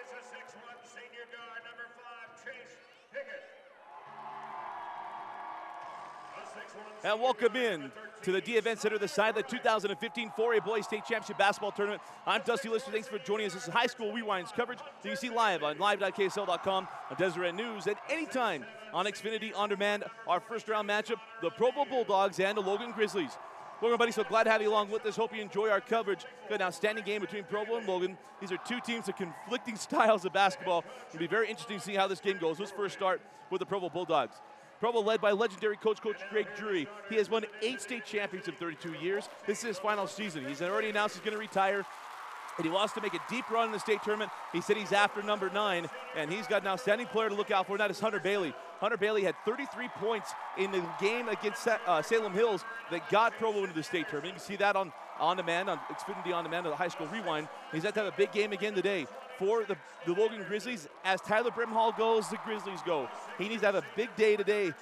is a 6'1" senior guard, number 5, Chase Pickett. And welcome in to the D Event Center, the side of the 2015 4A Boys State Championship Basketball Tournament. I'm Dusty Lister. Thanks for joining us. This is High School Rewinds coverage that you see live on live.ksl.com, on Deseret News, at any time on Xfinity On Demand. Our first round matchup, the Provo Bulldogs and the Logan Grizzlies. Welcome, everybody. So glad to have you along with us. Hope you enjoy our coverage. Got an outstanding game between Provo and Logan. These are two teams with conflicting styles of basketball. It'll be very interesting to see how this game goes. Let's first start with the Provo Bulldogs. Provo led by legendary Coach Greg Drury. He has won 8 state championships in 32 years. This is his final season. He's already announced he's going to retire, and he wants to make a deep run in the state tournament. He said he's after number 9, and he's got an outstanding player to look out for, and that is Hunter Bailey. Hunter Bailey had 33 points in the game against Salem Hills that got Provo into the state tournament. You can see that on demand, on Xfinity On Demand, on the High School Rewind. He's had to have a big game again today for the Logan Grizzlies. As Tyler Brimhall goes, the Grizzlies go. He needs to have a big day today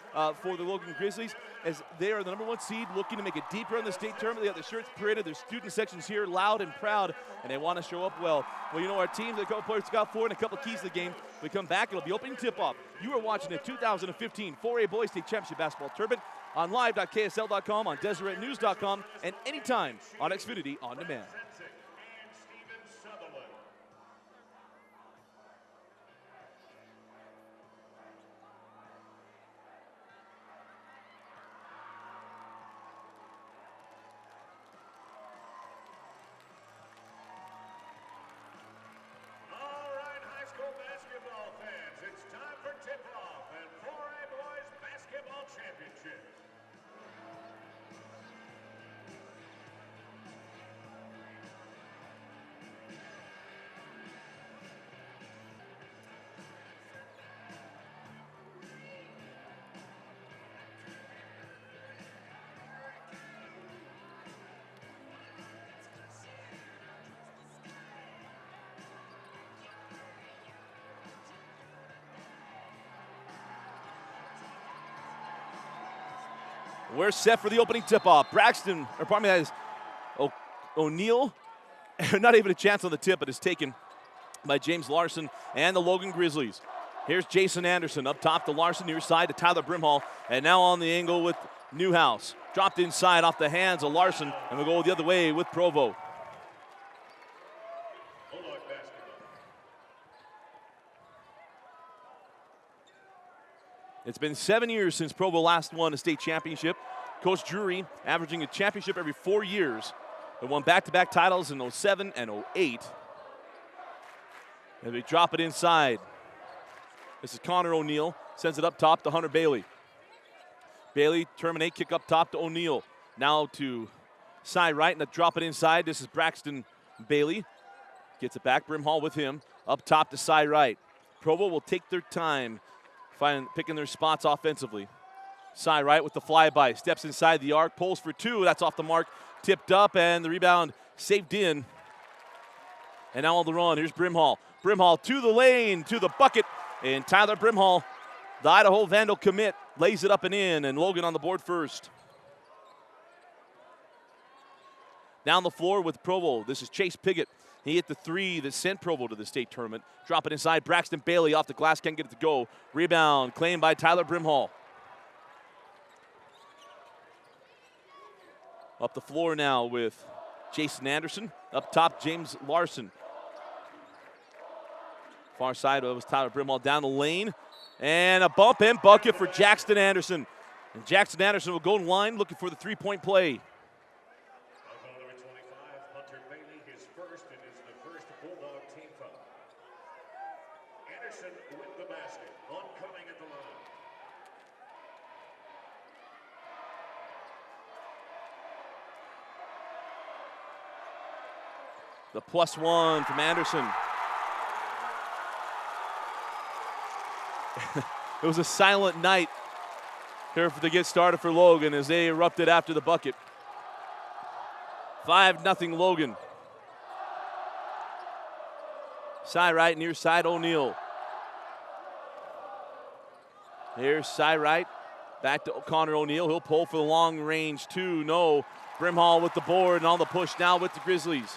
for the Logan Grizzlies, as they are the number 1 seed, looking to make a deep run in the state tournament. They got the shirts paraded, their student sections here loud and proud, and they want to show up well. Well, you know, our teams, a couple players to scout for, and a couple keys to the game. We come back, it'll be opening tip-off. You are watching the 2015 4A Boys State Championship Basketball Tournament on live.ksl.com, on DeseretNews.com, and anytime on Xfinity On Demand. We're set for the opening tip-off. Braxton, or pardon me, that is O'Neill. Not even a chance on the tip, but it's taken by James Larson and the Logan Grizzlies. Here's Jason Anderson up top to Larson, near side to Tyler Brimhall, and now on the angle with Newhouse. Dropped inside off the hands of Larson, and we'll go the other way with Provo. It's been 7 years since Provo last won a state championship. Coach Drury averaging a championship every 4 years. They won back-to-back titles in 07 and 08. And they drop it inside. This is Connor O'Neill. Sends it up top to Hunter Bailey. Bailey terminate, kick up top to O'Neill. Now to side right and drop it inside. This is Braxton Bailey. Gets it back. Brimhall with him. Up top to side right. Provo will take their time picking their spots offensively. Side right with the flyby. Steps inside the arc. Pulls for 2. That's off the mark. Tipped up, and the rebound saved in. And now on the run, here's Brimhall. Brimhall to the lane, to the bucket. And Tyler Brimhall, the Idaho Vandal commit, lays it up and in. And Logan on the board first. Down the floor with Provo. This is Chase Pickett. He hit the 3 that sent Provo to the state tournament. Drop it inside. Braxton Bailey off the glass. Can't get it to go. Rebound claimed by Tyler Brimhall. Up the floor now with Jason Anderson. Up top, James Larson. Far side was Tyler Brimhall down the lane. And a bump and bucket for Jackson Anderson. And Jackson Anderson will go in line looking for the 3-point play. The +1 from Anderson. It was a silent night here to get started for Logan as they erupted after the bucket. 5-0 Logan. Side right, near side O'Neill. Here's side right. Back to Connor O'Neill. He'll pull for the long range 2. No. Brimhall with the board and on the push now with the Grizzlies.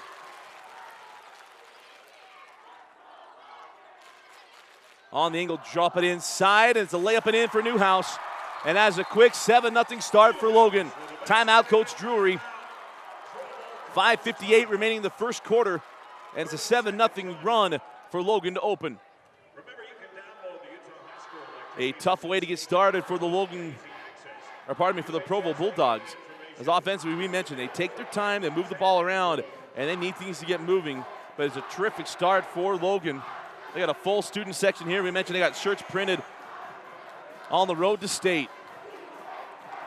On the angle, drop it inside, and it's a layup and in for Newhouse. And as a quick 7-0 start for Logan. Timeout, Coach Drury. 5:58 remaining in the first quarter, and it's a 7-0 run for Logan to open. A tough way to get started for the for the Provo Bulldogs. As offensively, we mentioned, they take their time, they move the ball around, and they need things to get moving. But it's a terrific start for Logan. They got a full student section here. We mentioned they got shirts printed on the road to state.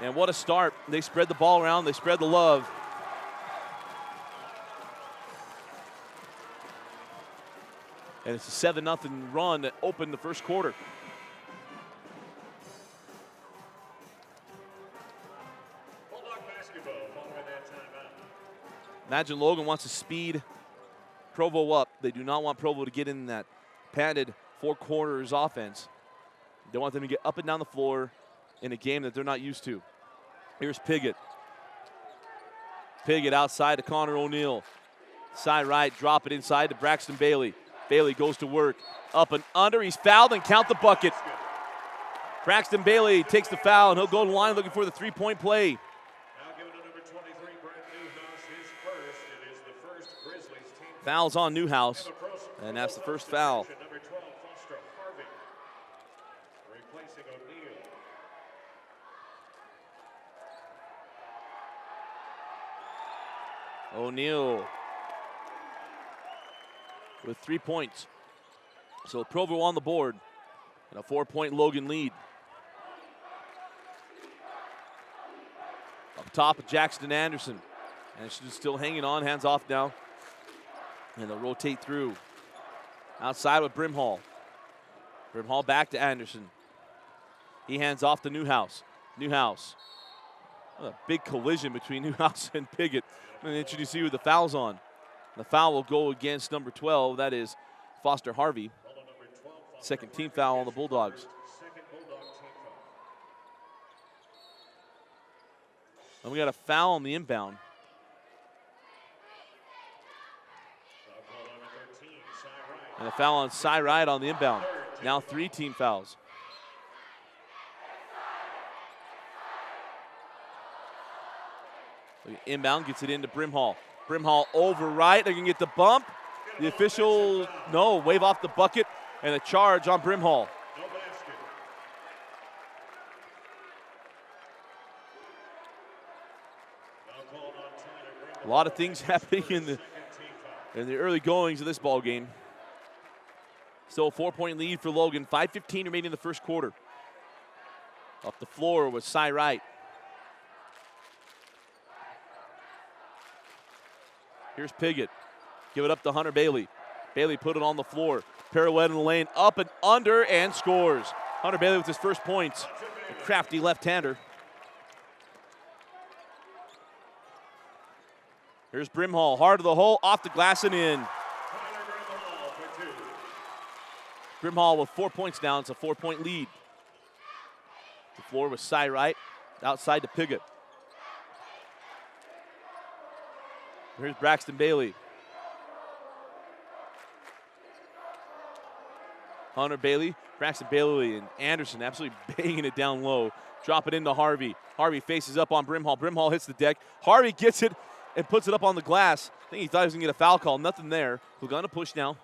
And what a start. They spread the ball around, they spread the love. And it's a 7-0 run that opened the first quarter. Imagine Logan wants to speed Provo up. They do not want Provo to get in that padded four corners offense. They want them to get up and down the floor in a game that they're not used to. Here's Piggott. Piggott outside to Connor O'Neill. Side right, drop it inside to Braxton Bailey. Bailey goes to work. Up and under, he's fouled, and count the bucket. Braxton Bailey takes the foul, and he'll go to the line looking for the three-point play. Now given to number 23, Brent Newhouse, his first. It is the first Grizzlies team. Foul's on Newhouse, and that's the first foul. Number 12, Foster Harvey, replacing O'Neill. O'Neill with 3 points. So Provo on the board and a 4-point Logan lead. Up top, Jackson Anderson. And she's still hanging on, hands off now. And they'll rotate through. Outside with Brimhall. Brimhall back to Anderson. He hands off to Newhouse. Newhouse. What a big collision between Newhouse and Piggott. I'm going to introduce you with the fouls on. The foul will go against number 12. That is Foster Harvey. Second team foul on the Bulldogs. And we got a foul on the inbound. And a foul on Cy Ride on the inbound. Now 3 team fouls. Inbound gets it into Brimhall. Brimhall over right. They're going to get the bump. The official, no, wave off the bucket, and a charge on Brimhall. A lot of things happening in the early goings of this ball game. Still a 4-point lead for Logan. 5:15 remaining in the first quarter. Up the floor with Cy Wright. Here's Piggott. Give it up to Hunter Bailey. Bailey put it on the floor. Pirouette in the lane, up and under, and scores. Hunter Bailey with his first points. A crafty left-hander. Here's Brimhall, hard to the hole, off the glass and in. Brimhall with 4 points down. It's a 4-point lead. The floor with Cy Wright, outside to Piggott. Here's Braxton Bailey. Hunter Bailey, Braxton Bailey, and Anderson absolutely banging it down low. Drop it into Harvey. Harvey faces up on Brimhall. Brimhall hits the deck. Harvey gets it and puts it up on the glass. I think he thought he was going to get a foul call. Nothing there. We're going to push now.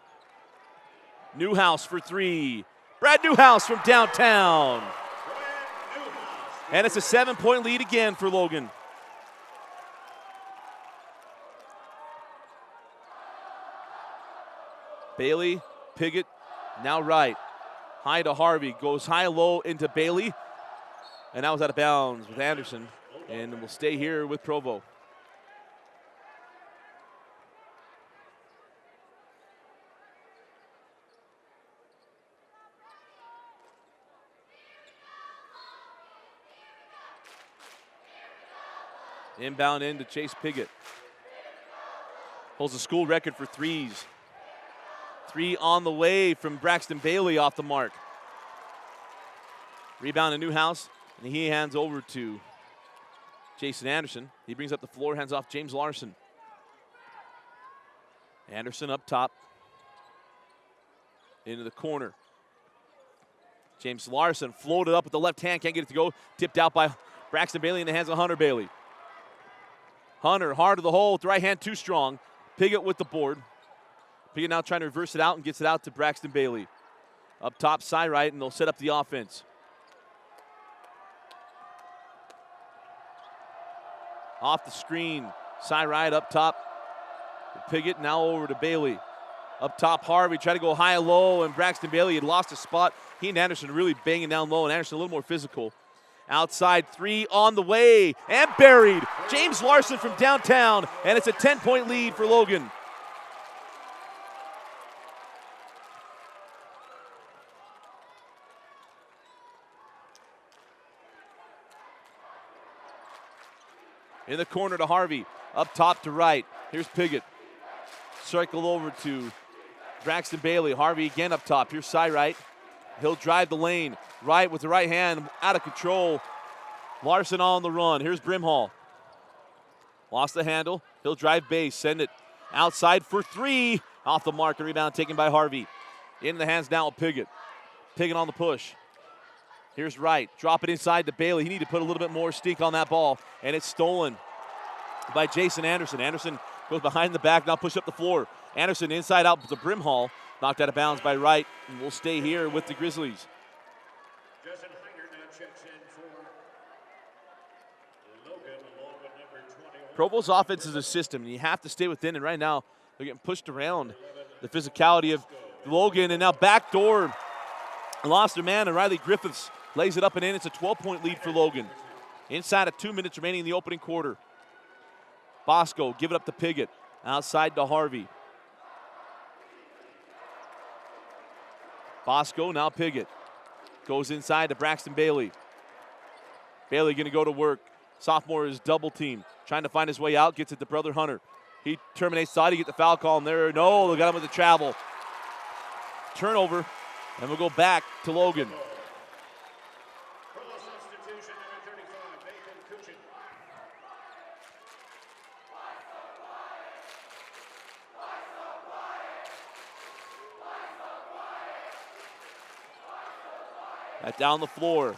Newhouse for 3. Brad Newhouse from downtown. And it's a 7-point lead again for Logan. Bailey, Piggott, now right. High to Harvey, goes high-low into Bailey. And that was out of bounds with Anderson. And we'll stay here with Provo. Inbound in to Chase Piggott. Holds the school record for threes. 3 on the way from Braxton Bailey off the mark. Rebound to Newhouse, and he hands over to Jason Anderson. He brings up the floor, hands off James Larson. Anderson up top. Into the corner. James Larson floated up with the left hand, can't get it to go. Tipped out by Braxton Bailey in the hands of Hunter Bailey. Hunter, hard to the hole with the right hand, too strong. Piggott with the board. Piggott now trying to reverse it out and gets it out to Braxton Bailey. Up top, side right, and they'll set up the offense. Off the screen, side right, up top. Piggott now over to Bailey. Up top, Harvey tried to go high and low, and Braxton Bailey had lost a spot. He and Anderson really banging down low, and Anderson a little more physical. Outside three on the way, and buried. James Larson from downtown, and it's a 10-point lead for Logan. In the corner to Harvey, up top to right. Here's Piggott. Circle over to Braxton Bailey. Harvey again up top. Here's side right. He'll drive the lane. Right with the right hand, out of control. Larson on the run. Here's Brimhall. Lost the handle. He'll drive base. Send it outside for three. Off the mark. A rebound taken by Harvey. In the hands now of Piggott. Piggott on the push. Here's Wright. Drop it inside to Bailey. He needed to put a little bit more steak on that ball. And it's stolen by Jason Anderson. Anderson goes behind the back, now push up the floor. Anderson inside out to Brimhall. Knocked out of bounds by Wright. And we'll stay here with the Grizzlies. Justin Heider now checks in for Logan, along with number 21. Provo's offense is a system, and you have to stay within. And right now, they're getting pushed around. The physicality of Logan, and now backdoor. Lost their man, and Riley Griffiths lays it up and in. It's a 12-point lead for Logan. Inside of 2 minutes remaining in the opening quarter. Bosco, give it up to Piggott. Outside to Harvey. Bosco, now Piggott. Goes inside to Braxton Bailey. Bailey going to go to work. Sophomore is double teamed. Trying to find his way out. Gets it to brother Hunter. He terminates side. He get the foul call in there. No, they got him with the travel. Turnover. And we'll go back to Logan. Provo substitution, number 35, Nathan Kuchin. That down the floor.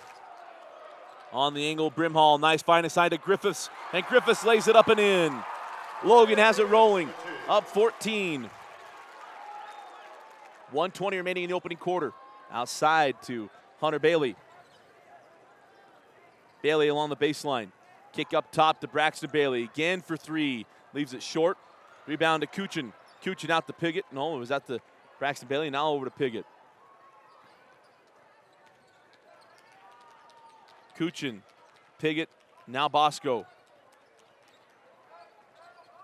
On the angle, Brimhall. Nice find inside to Griffiths. And Griffiths lays it up and in. Logan has it rolling. Up 14. 1:20 remaining in the opening quarter. Outside to Hunter Bailey. Bailey along the baseline. Kick up top to Braxton Bailey. Again for three. Leaves it short. Rebound to Kuchin. Kuchin out to Piggott. No, it was at the Braxton Bailey. Now over to Piggott. Kuchin. Piggott. Now Bosco.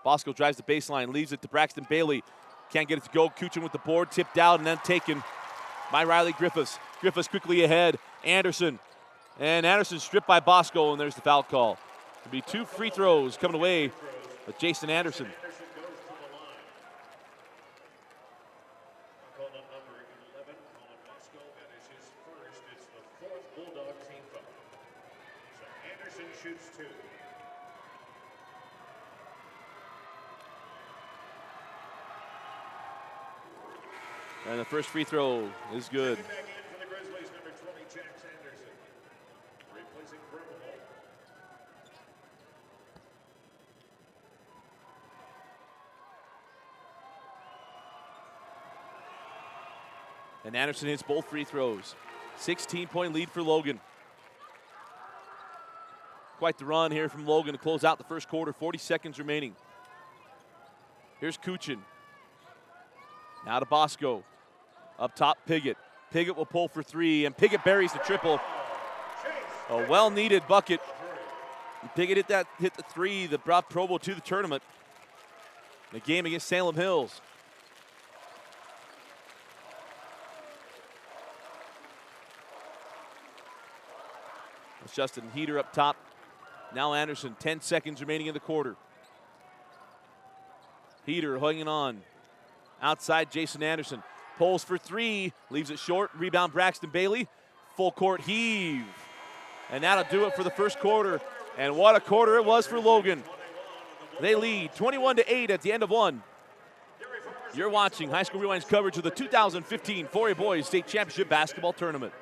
Bosco drives the baseline. Leaves it to Braxton Bailey. Can't get it to go. Kuchin with the board, tipped out and then taken by Riley Griffiths. Griffiths quickly ahead. Anderson. And Anderson stripped by Bosco, and there's the foul call. It'll be 2 free throws coming away with Jason Anderson. Anderson goes to the line. Called on number 11, Colin Bosco. That is his first. It's the 4th Bulldog team foul. So Anderson shoots 2. And the first free throw is good. Checking back in for the Grizzlies, number 20, Jax Anderson. Replacing Provo. And Anderson hits both free throws. 16-point lead for Logan. Quite the run here from Logan to close out the first quarter. 40 seconds remaining. Here's Kuchin. Now to Bosco. Up top, Piggott. Piggott will pull for three, and Piggott buries the triple. A well-needed bucket. Piggott hit the three that brought Provo to the tournament. The game against Salem Hills. It's Justin Heater up top. Now Anderson, 10 seconds remaining in the quarter. Heater hanging on. Outside, Jason Anderson. Pulls for three, leaves it short. Rebound, Braxton Bailey. Full court heave. And that'll do it for the first quarter. And what a quarter it was for Logan. They lead 21-8 at the end of one. You're watching High School Rewind's coverage of the 2015 4A Boys State Championship Basketball Tournament.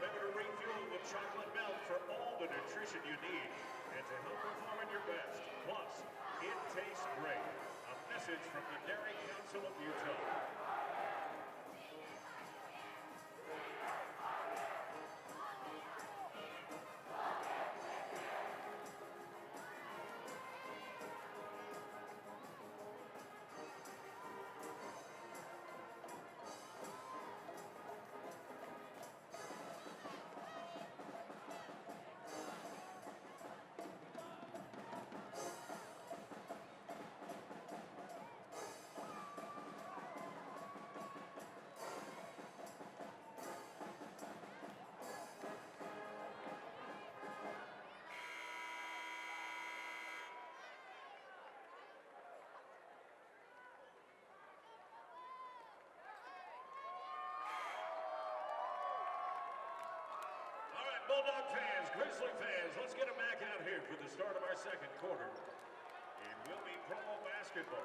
Bulldog fans, Grizzly fans, let's get them back out here for the start of our second quarter. It will be Provo basketball.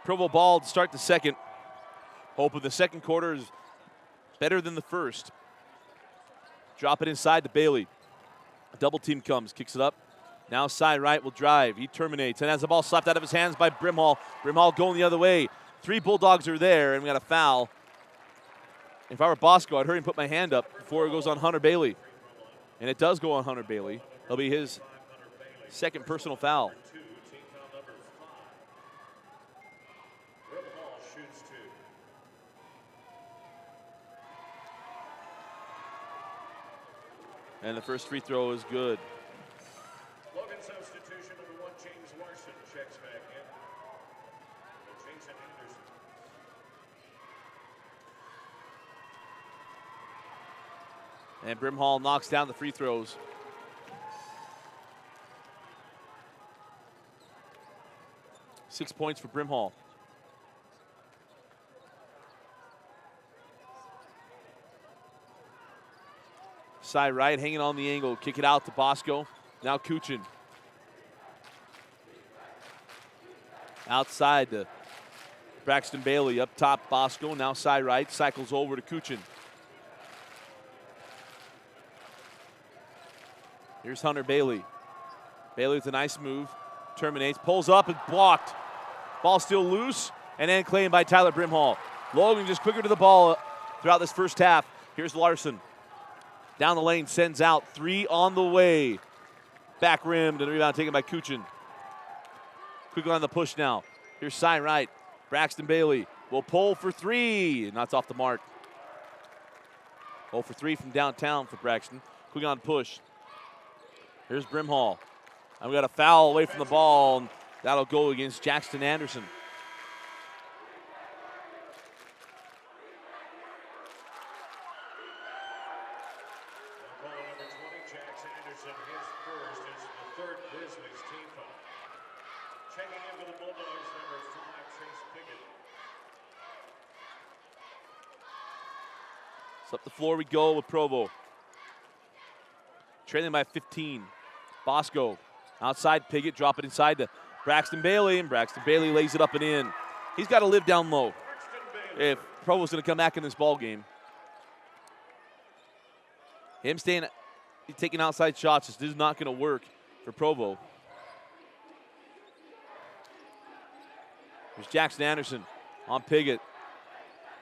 Provo ball to start the second. Hope of the second quarter is better than the first. Drop it inside to Bailey. A double team comes, kicks it up. Now side right will drive. He terminates and has the ball slapped out of his hands by Brimhall. Brimhall going the other way. 3 Bulldogs are there, and we got a foul. If I were Bosco, I'd hurry and put my hand up before it goes on Hunter Bailey. And it does go on Hunter Bailey. It'll be his second personal foul. And the first free throw is good. Logan substitution, number 1, James Larson checks back in. Jason Anderson. And Brimhall knocks down the free throws. Six points for Brimhall. Side right, hanging on the angle. Kick it out to Bosco. Now Kuchin. Outside to Braxton Bailey. Up top, Bosco. Now side right. Cycles over to Kuchin. Here's Hunter Bailey. Bailey with a nice move. Terminates. Pulls up and blocked. Ball still loose. And then claimed by Tyler Brimhall. Logan just quicker to the ball throughout this first half. Here's Larson. Down the lane, sends out. 3 on the way. Back rimmed and the rebound taken by Kuchin. Quickly on the push now. Here's side right. Braxton Bailey will pull for 3. And that's off the mark. 0 for 3 from downtown for Braxton. Quick on push. Here's Brimhall. And we got a foul away from the ball. And that'll go against Jackson Anderson. Up the floor we go with Provo. Trailing by 15. Bosco outside Piggott, drop it inside to Braxton Bailey, and Braxton Bailey lays it up and in. He's got to live down low if Provo's going to come back in this ball game. Him taking outside shots, this is not going to work for Provo. There's Jackson Anderson on Piggott.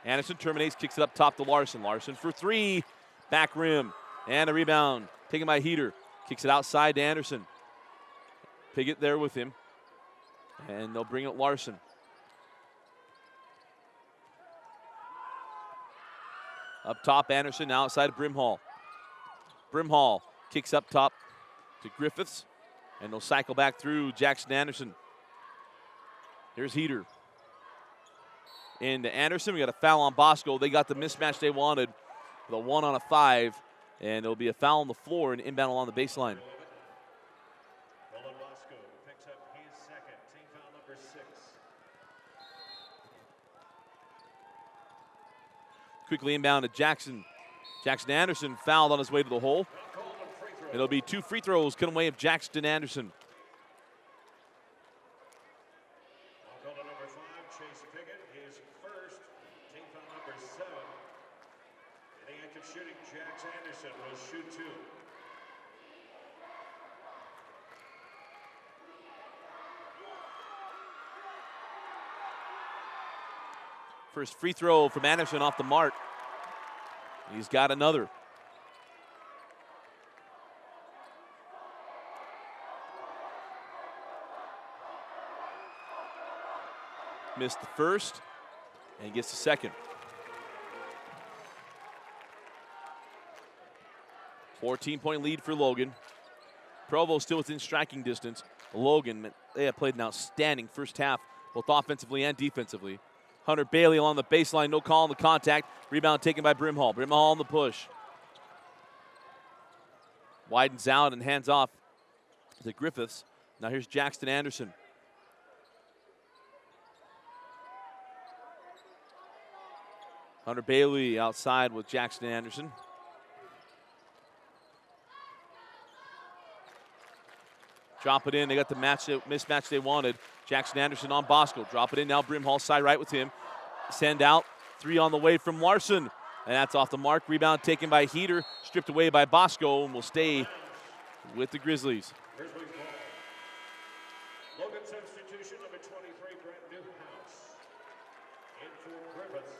Anderson terminates, kicks it up top to Larson. Larson for 3, back rim, and a rebound taken by Heater. Kicks it outside to Anderson. Piggott there with him, and they'll bring it Larson. Up top, Anderson, now outside of Brimhall. Brimhall kicks up top to Griffiths, and they'll cycle back through Jackson Anderson. Here's Heater. Into Anderson. We got a foul on Bosco. They got the mismatch they wanted with a 1 on a 5. And there'll be a foul on the floor and inbound along the baseline. Bosco picks up his second, team foul number 6. Quickly inbound to Jackson. Jackson Anderson fouled on his way to the hole. It'll be 2 free throws coming away of Jackson Anderson. Shooting, Jackson Anderson will shoot 2. First free throw from Anderson off the mark. He's got another. Missed the first and gets the second. 14-point lead for Logan. Provo still within striking distance. Logan, they have played an outstanding first half, both offensively and defensively. Hunter Bailey along the baseline, no call on the contact. Rebound taken by Brimhall. Brimhall on the push. Widens out and hands off to Griffiths. Now here's Jackson Anderson. Hunter Bailey outside with Jackson Anderson. Drop it in. They got the mismatch they wanted. Jackson Anderson on Bosco. Drop it in now. Brimhall side right with him. Send out. 3 on the way from Larson. And that's off the mark. Rebound taken by Heater. Stripped away by Bosco and will stay with the Grizzlies. Grizzlies ball. Logan substitution, number 23, Brent Newhouse. In for Griffiths.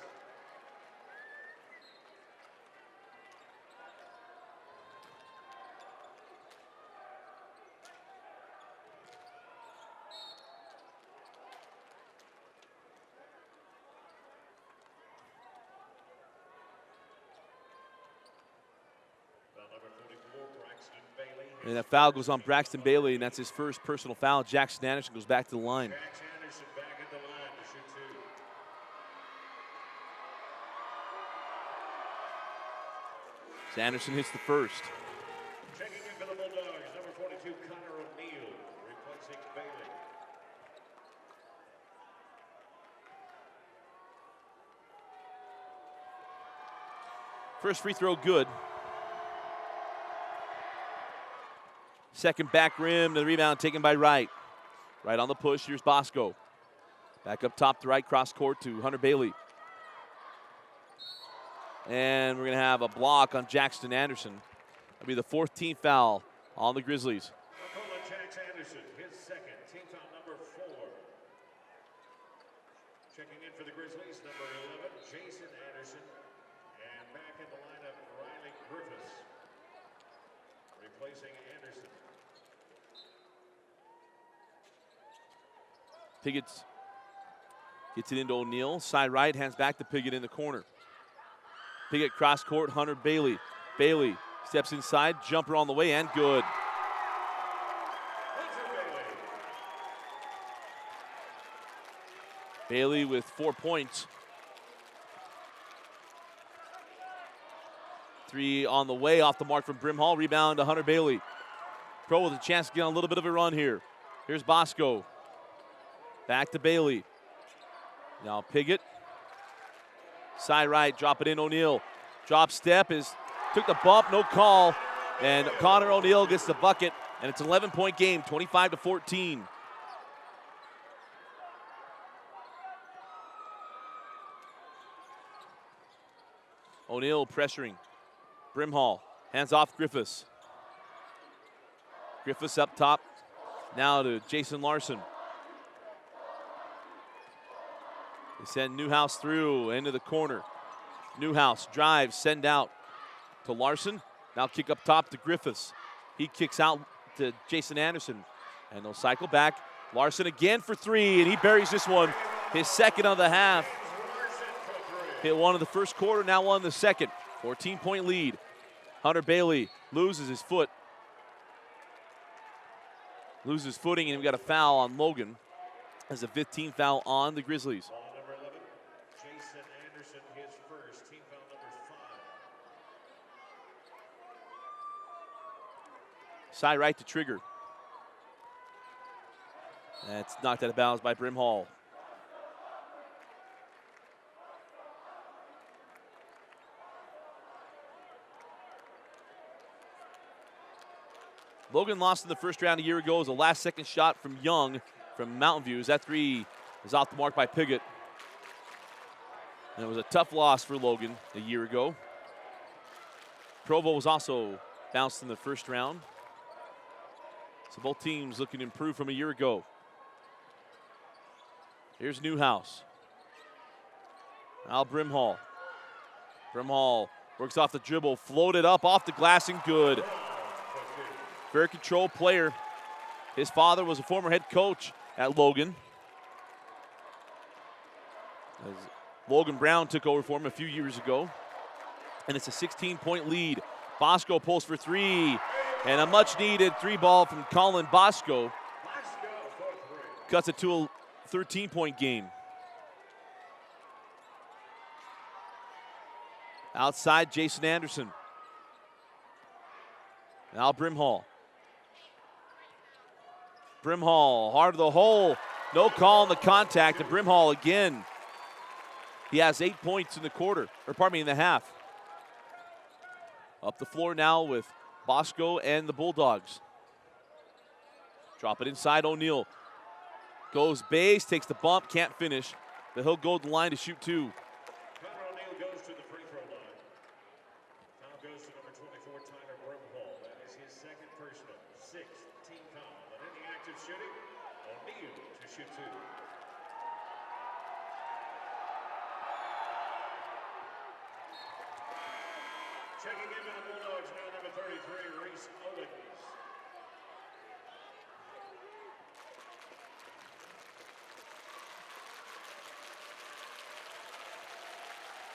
And that foul goes on Braxton Bailey, and that's his first personal foul. Jackson Anderson goes back to the line. Jackson Anderson back at the line to shoot 2. Anderson hits the first. Checking in for the Bulldogs, number 42, Connor O'Neal, replacing Bailey. First free throw good. Second back rim, the rebound taken by Wright. Right on the push, here's Bosco. Back up top to right, cross court to Hunter Bailey. And we're going to have a block on Jackson Anderson. That'll be the 4th team foul on the Grizzlies. Jackson Anderson, his second, team foul number 4. Checking in for the Grizzlies, number 11, Jason Anderson. And back in the lineup, Riley Griffiths, replacing Anderson. Piggott gets it into O'Neal. Side right, hands back to Piggott in the corner. Piggott cross court, Hunter Bailey. Bailey steps inside, jumper on the way, and good. Bailey with 4 points. 3 on the way, off the mark from Brimhall. Rebound to Hunter Bailey. Pro with a chance to get on a little bit of a run here. Here's Bosco. Back to Bailey. Now Piggott. Side right, drop it in O'Neal. Drop step took the bump, no call. And Connor O'Neal gets the bucket, and it's an 11-point game, 25-14. O'Neal pressuring. Brimhall, hands off Griffiths. Griffiths up top. Now to Jason Larson. They send Newhouse through into the corner. Newhouse drives, send out to Larson. Now kick up top to Griffiths. He kicks out to Jason Anderson. And they'll cycle back. Larson again for 3, and he buries this one. His second of the half. Hit one in the first quarter, now one in the second. 14-point lead. Hunter Bailey loses his foot. Loses footing, and we got a foul on Logan. As a 15th foul on the Grizzlies. Number 11, Jason Anderson, his first, team foul number 5. Side right to Trigger. That's knocked out of bounds by Brimhall. Logan lost in the first round a year ago. It was a last-second shot from Young from Mountain View. That 3 is off the mark by Piggott. And it was a tough loss for Logan a year ago. Provo was also bounced in the first round. So both teams looking to improve from a year ago. Here's Newhouse. Now Brimhall. Brimhall works off the dribble, floated up off the glass and good. Very controlled player. His father was a former head coach at Logan. As Logan Brown took over for him a few years ago. And it's a 16-point lead. Bosco pulls for 3. And a much-needed 3-ball from Colin Bosco. Cuts it to a 13-point game. Outside, Jason Anderson. Now Brimhall. Brimhall, hard to the hole. No call on the contact, and Brimhall again He has 8 points in the quarter, or pardon me, in the half. Up the floor now with Bosco and the Bulldogs. Drop it inside, O'Neal. Goes base, takes the bump, can't finish, but he'll go to the line to shoot 2. O'Neal goes to the free throw line. Foul goes to number 24, Tyler Brimhall. That is his second personal, 6th team foul. But in the active shooting, O'Neal to shoot 2. Checking in with the Bulldogs now, number 33, Reese Owens.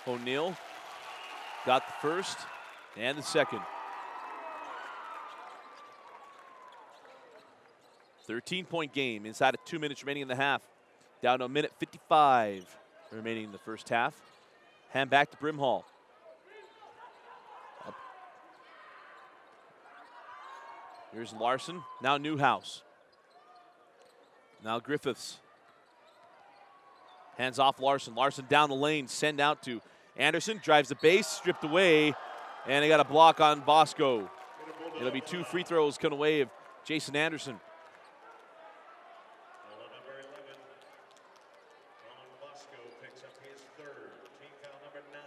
O'Neal got the first and the second. 13-point game inside of 2 minutes remaining in the half. Down to a minute 55 remaining in the first half. Hand back to Brimhall. Up. Here's Larson, now Newhouse. Now Griffiths. Hands off Larson. Larson down the lane, send out to Anderson, drives the base, stripped away, and they got a block on Bosco. It'll be 2 free throws coming away of Jason Anderson. Number 11, Colin Bosco picks up his 3rd. Team foul number 9.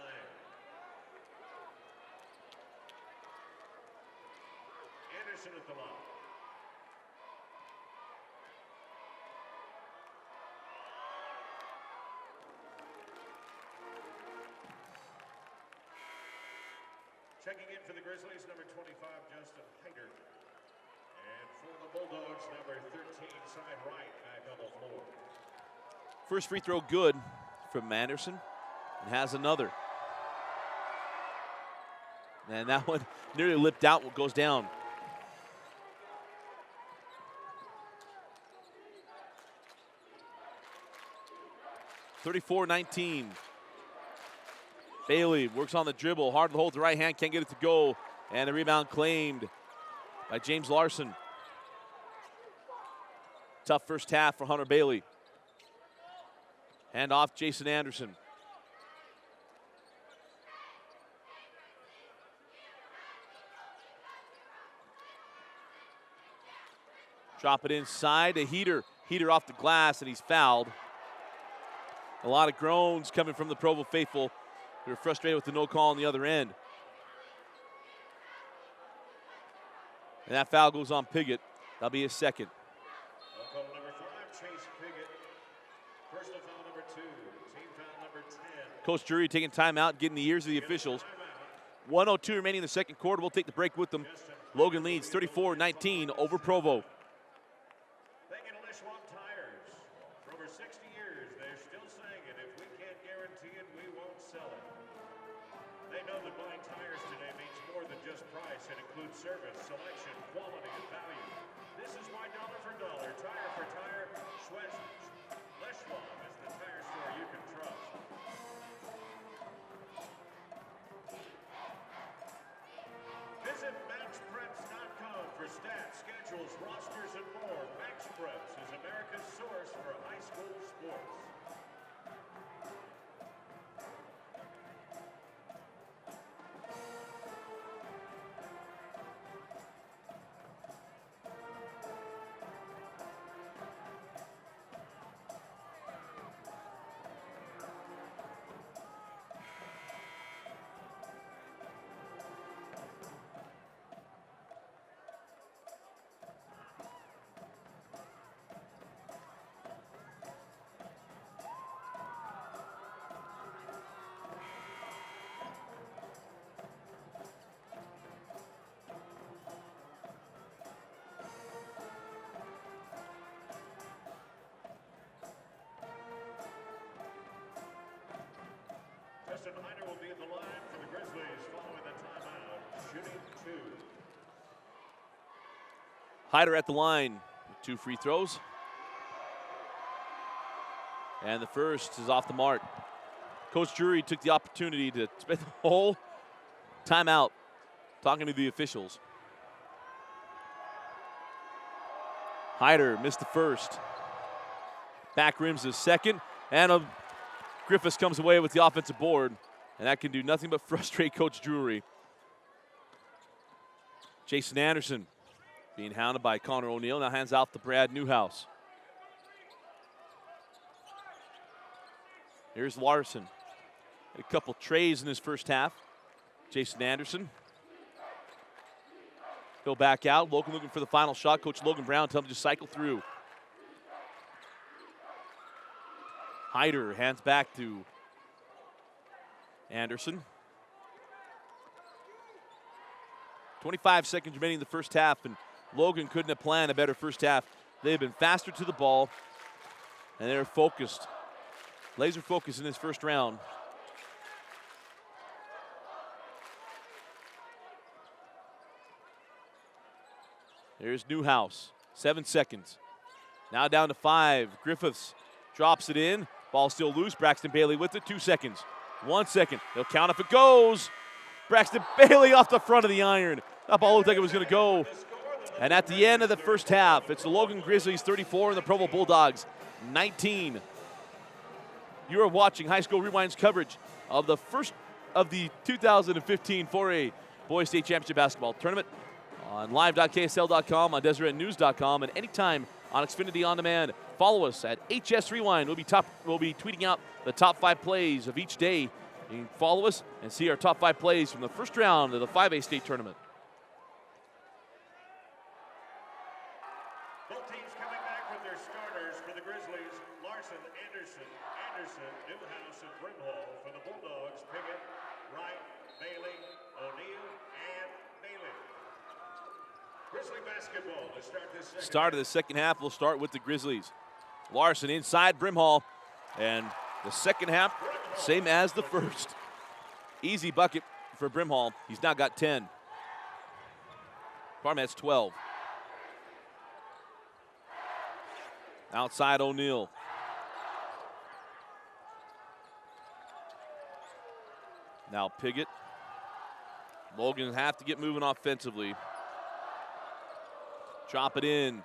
Anderson at the line. Checking in for the Grizzlies, number 25, Justin Hyder. And for the Bulldogs, number 13, side right, back on the floor. First free throw good from Anderson, and has another. And that one nearly lipped out, what goes down. (34-19). Bailey works on the dribble, hard to hold the right hand, can't get it to go. And the rebound claimed by James Larson. Tough first half for Hunter Bailey. Hand off Jason Anderson. Drop it inside to Heater. Heater off the glass, and he's fouled. A lot of groans coming from the Provo faithful. They're frustrated with the no call on the other end. And that foul goes on Piggott. That'll be his second. Call number 5, Chase Piggott. Personal foul number 2, team foul number 10. Coach Drury taking timeout, getting the ears of the officials. 1:02 remaining in the second quarter. We'll take the break with them. Logan leads 34-19 over Provo. Thank you to Lishwan Tires. For over 60 years, they're still saying it. If we can't guarantee it, we won't sell it. They know that buying tires today means more than just price. It includes service, selection, quality, and value. This is why dollar for dollar, tire for tire, Lishwan is the tire store you can trust. Visit MaxPreps.com for stats, schedules, rosters, and more. MaxPreps is America's source for high school sports. Justin Hyder will be at the line for the Grizzlies following the timeout, shooting 2. Hyder at the line with 2 free throws. And the first is off the mark. Coach Drury took the opportunity to spend the whole timeout talking to the officials. Hyder missed the first. Back rims the second. And a Griffiths comes away with the offensive board, and that can do nothing but frustrate Coach Drury. Jason Anderson being hounded by Connor O'Neill, now hands out to Brad Newhouse. Here's Larson. Had a couple trays in his first half. Jason Anderson. He'll back out. Logan looking for the final shot. Coach Logan Brown tells him to just cycle through. Hyder hands back to Anderson. 25 seconds remaining in the first half, and Logan couldn't have planned a better first half. They've been faster to the ball, and they're focused. Laser focused in this first round. There's Newhouse, 7 seconds. Now down to 5. Griffiths drops it in. Ball still loose. Braxton Bailey with it. 2 seconds. 1 second. He'll count if it goes. Braxton Bailey off the front of the iron. That ball looked like it was going to go. And at the end of the first half, it's the Logan Grizzlies 34 and the Provo Bulldogs 19. You are watching High School Rewind's coverage of the first of the 2015 4A Boys State Championship Basketball Tournament on live.ksl.com, on DeseretNews.com, and anytime on Xfinity On Demand. Follow us at HS Rewind. We'll be tweeting out the top 5 plays of each day. You can follow us and see our top 5 plays from the first round of the 5A state tournament. Both teams coming back with their starters for the Grizzlies. Larson, Anderson, Newhouse, and Brimhall. For the Bulldogs, Piggott, Wright, Bailey, O'Neill, and Bailey. Grizzly basketball to start this second. Start of the second half, we'll start with the Grizzlies. Larson inside Brimhall, and the second half, same as the first. Easy bucket for Brimhall. He's now got 10. Pardon me, that's 12. Outside O'Neill. Now Piggott. Logan have to get moving offensively. Drop it in.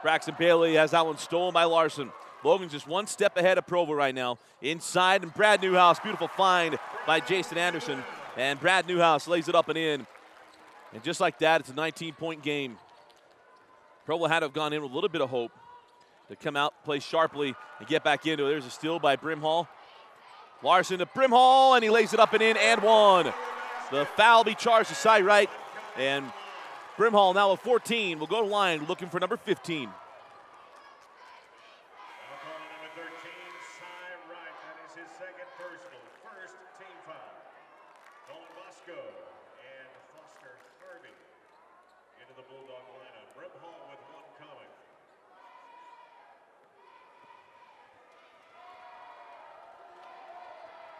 Braxton Bailey has that one stolen by Larson. Logan's just one step ahead of Provo right now. Inside, and Brad Newhouse, beautiful find by Jason Anderson. And Brad Newhouse lays it up and in. And just like that, it's a 19-point game. Provo had to have gone in with a little bit of hope to come out, play sharply, and get back into it. There's a steal by Brimhall. Larson to Brimhall, and he lays it up and in, and one. The foul be charged to side right, and Brimhall now with 14 will go to line looking for number 15. Number 13, Cy Wright. That is his second personal. First team foul. Colin Bosco and Foster Harvey into the Bulldog lineup. Brimhall with one coming.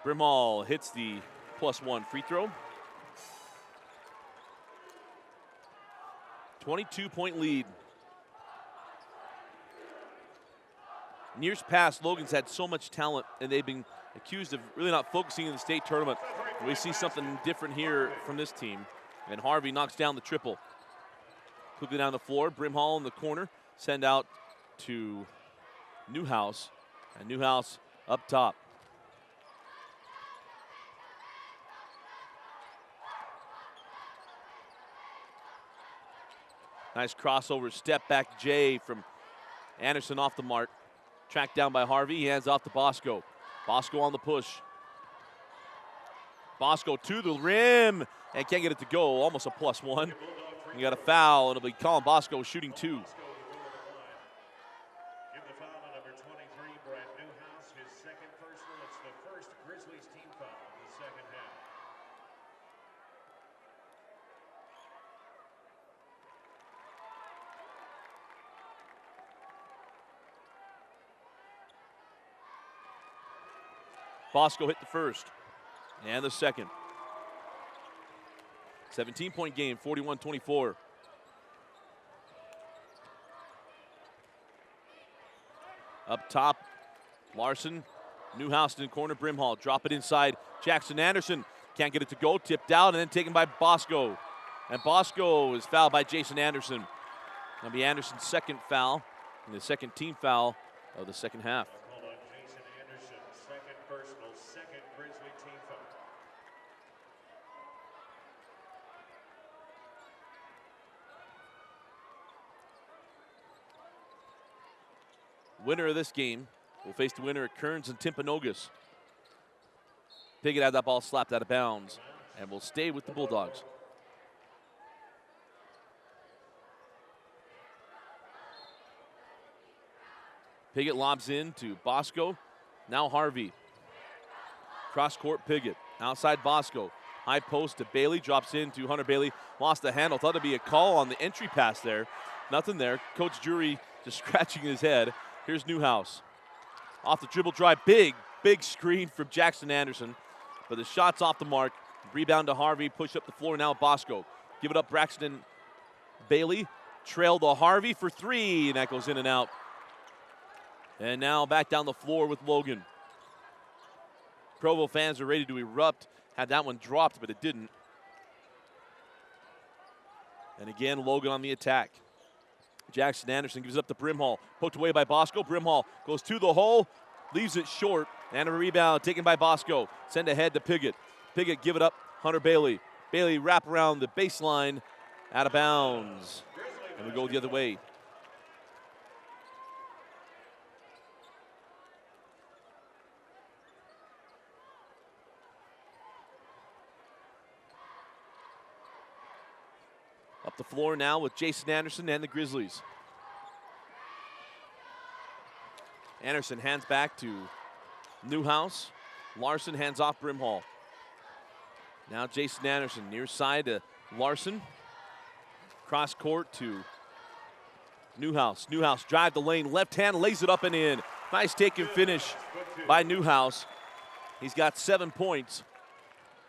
Brimhall hits the +1 free throw. 22-point lead. In years past, Logan's had so much talent, and they've been accused of really not focusing in the state tournament. We see something different here from this team. And Harvey knocks down the triple. Quickly down the floor, Brimhall in the corner. Send out to Newhouse, and Newhouse up top. Nice crossover, step back Jay from Anderson off the mark. Tracked down by Harvey, he hands off to Bosco. Bosco on the push. Bosco to the rim, and can't get it to go, almost a +1. You got a foul, and it'll be Colin Bosco shooting 2. Give the foul to number 23, Brad Newhouse, his second personal. It's the first Grizzlies team foul of the second half. Bosco hit the first and the second. 17-point game, 41-24. Up top, Larson, Newhouse in the corner, Brimhall. Drop it inside, Jackson Anderson. Can't get it to go, tipped out, and then taken by Bosco. And Bosco is fouled by Jason Anderson. That'll be Anderson's second foul, and the second team foul of the second half. Hold on, Jason Anderson, second personal. winner of this game will face the winner of Kearns and Timpanogos. Piggott had that ball slapped out of bounds and will stay with the Bulldogs. Piggott lobs in to Bosco. Now Harvey. Cross court Piggott. Outside Bosco. High post to Bailey. Drops in to Hunter Bailey. Lost the handle. Thought it'd be a call on the entry pass there. Nothing there. Coach Jury just scratching his head. Here's Newhouse. Off the dribble drive. Big screen from Jackson Anderson. But the shot's off the mark. Rebound to Harvey. Push up the floor now Bosco. Give it up Braxton Bailey. Trail to Harvey for three. And that goes in and out. And now back down the floor with Logan. Provo fans are ready to erupt. Had that one dropped, but it didn't. And again, Logan on the attack. Jackson Anderson gives up to Brimhall. Poked away by Bosco. Brimhall goes to the hole, leaves it short, and a rebound taken by Bosco. Send ahead to Piggott. Piggott give it up, Hunter Bailey. Bailey wrap around the baseline, out of bounds. And we go the other way. Up the floor now with Jason Anderson and the Grizzlies. Anderson hands back to Newhouse. Larson hands off Brimhall. Now Jason Anderson near side to Larson. Cross court to Newhouse. Newhouse drive the lane, left hand, lays it up and in. Nice take and finish by Newhouse. He's got 7 points,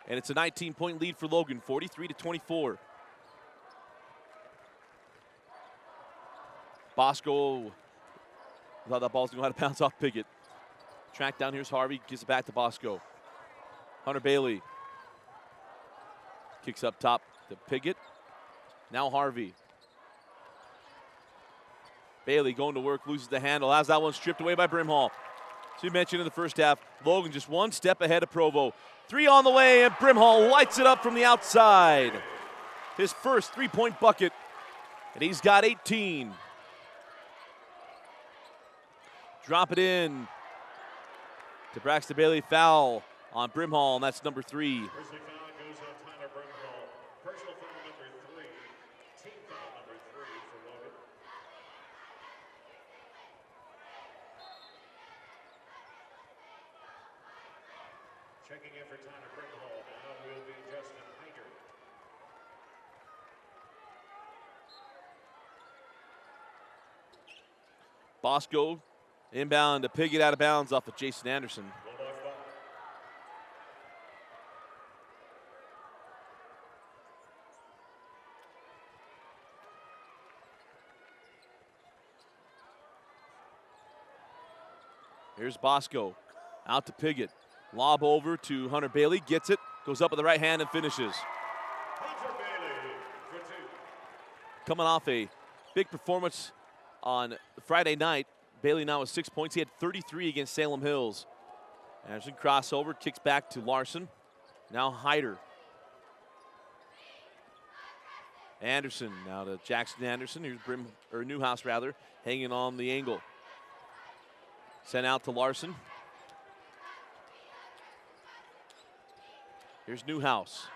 and it's a 19-point lead for Logan, 43-24. Bosco thought that ball's going to go out of bounds off Piggott. Track down, here's Harvey, gives it back to Bosco. Hunter Bailey kicks up top to Piggott. Now Harvey. Bailey going to work, loses the handle, has that one stripped away by Brimhall. So you mentioned in the first half, Logan just one step ahead of Provo. Three on the way, and Brimhall lights it up from the outside. His first three-point bucket, and he's got 18. Drop it in to Braxton Bailey. Foul on Brimhall, and that's number 3. Personal foul goes on Tyler Brimhall. Personal foul number 3. Team foul number 3 for Logan. Checking in for Tyler Brimhall now will be Justin Hager. Bosco inbound to Piggott, out of bounds off of Jason Anderson. Here's Bosco out to Piggott. Lob over to Hunter Bailey, gets it, goes up with the right hand and finishes. Hunter Bailey for 2. Coming off a big performance on Friday night, Bailey now with 6 points. He had 33 against Salem Hills. Anderson crossover, kicks back to Larson. Now Hyder. Anderson now to Jackson Anderson. Here's Newhouse rather, hanging on the angle. Sent out to Larson. Here's Newhouse.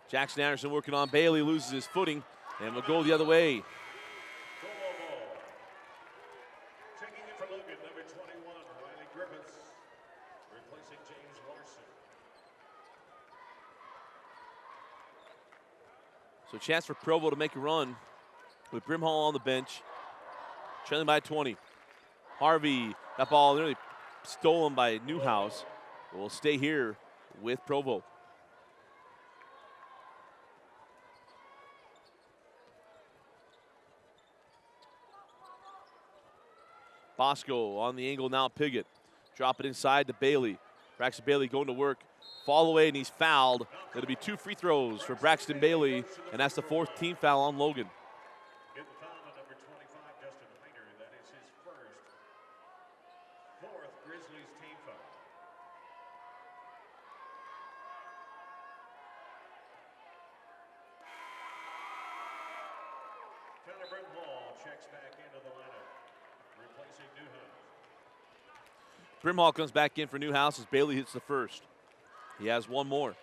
Jackson Anderson working on Bailey, loses his footing, and will go the other way. Checking in for Logan, number 21, Riley Griffiths, replacing James Larson. So a chance for Provo to make a run with Brimhall on the bench, trailing by 20. Harvey, that ball nearly stolen by Newhouse, will stay here with Provo. Bosco on the angle now, Piggott. Drop it inside to Bailey. Braxton Bailey going to work. Fall away, and he's fouled. It'll be 2 free throws for Braxton Bailey, and that's the 4th team foul on Logan. Getting fouled on number 25, Justin Hyder. That is his first. 4th Grizzlies team foul. Brimhall checks back into the lineup, replacing Newhouse. Brimhall comes back in for Newhouse as Bailey hits the first. He has one more.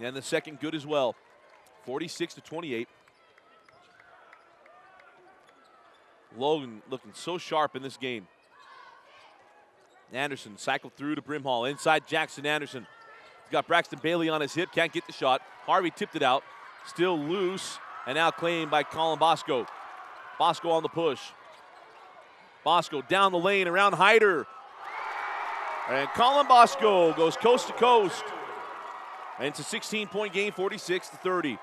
And the second good as well. 46-28. Logan looking so sharp in this game. Anderson cycled through to Brimhall. Inside Jackson Anderson. He's got Braxton Bailey on his hip. Can't get the shot. Harvey tipped it out. Still loose. And now claimed by Colin Bosco. Bosco on the push. Bosco down the lane around Hyder. And Colin Bosco goes coast to coast. And it's a 16-point game, 46-30.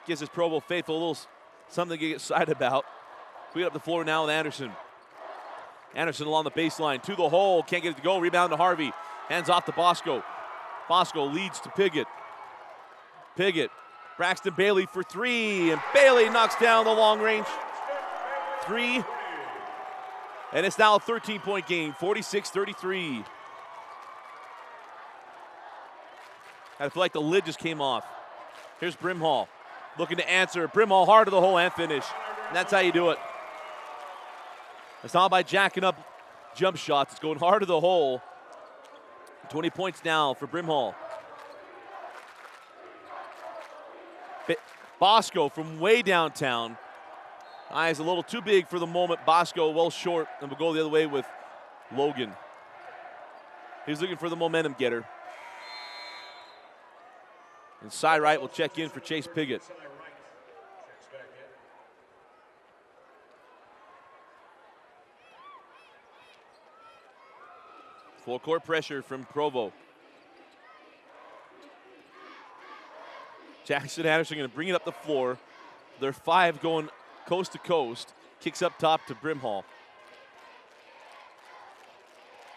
Gives his Provo faithful a little something to get excited about. We up the floor now with Anderson. Anderson along the baseline to the hole. Can't get it to go. Rebound to Harvey. Hands off to Bosco. Bosco leads to Piggott. Piggott. Braxton Bailey for three. And Bailey knocks down the long range three. And it's now a 13-point game, 46-33. I feel like the lid just came off. Here's Brimhall looking to answer. Brimhall hard to the hole and finish. And that's how you do it. It's not by jacking up jump shots. It's going hard to the hole. 20 points now for Brimhall. Bosco from way downtown. Eyes a little too big for the moment. Bosco well short, and we'll go the other way with Logan. He's looking for the momentum getter. And side right will check in for Chase Piggott. Full court pressure from Provo. Jackson Anderson going to bring it up the floor. They're five going coast to coast. Kicks up top to Brimhall.